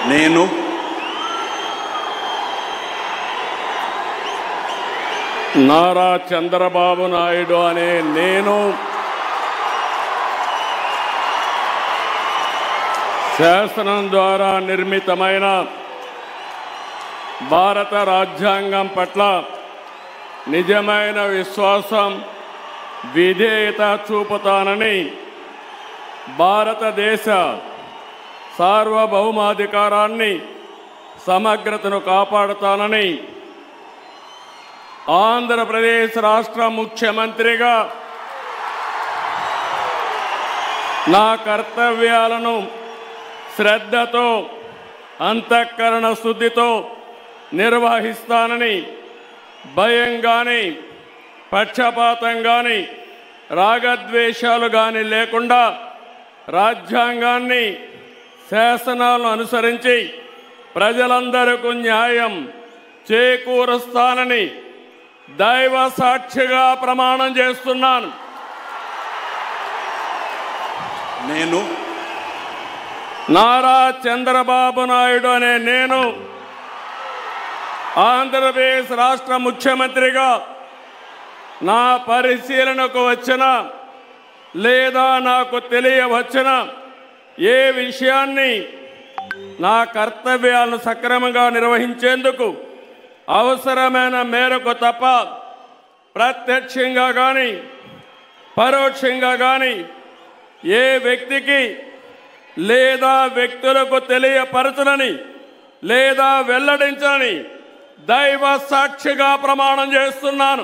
నేను నారా చంద్రబాబు నాయుడు అనే నేను శాసనం ద్వారా నిర్మితమైన భారత రాజ్యాంగం పట్ల నిజమైన విశ్వాసం విధేయత చూపుతానని భారతదేశ సార్వభౌమాధికారాన్ని సమగ్రతను కాపాడుతానని ఆంధ్రప్రదేశ్ రాష్ట్ర ముఖ్యమంత్రిగా నా కర్తవ్యాలను శ్రద్ధతో అంతఃకరణ శుద్ధితో నిర్వహిస్తానని భయం కానీ పక్షపాతం కానీ రాగద్వేషాలు కానీ లేకుండా రాజ్యాంగాన్ని శాసనాలను అనుసరించి ప్రజలందరికీ న్యాయం చేకూరుస్తానని దైవ సాక్షిగా ప్రమాణం చేస్తున్నాను. నేను నారా చంద్రబాబు నాయుడు అనే నేను ఆంధ్రప్రదేశ్ రాష్ట్ర ముఖ్యమంత్రిగా నా పరిశీలనకు వచ్చిన లేదా నాకు తెలియవచ్చిన ఏ విషయాన్ని నా కర్తవ్యాలను సక్రమంగా నిర్వహించేందుకు అవసరమైన మేరకు తప్ప ప్రత్యక్షంగా కానీ పరోక్షంగా కానీ ఏ వ్యక్తికి లేదా వ్యక్తులకు తెలియపరచనని లేదా వెల్లడించని దైవ సాక్షిగా ప్రమాణం చేస్తున్నాను.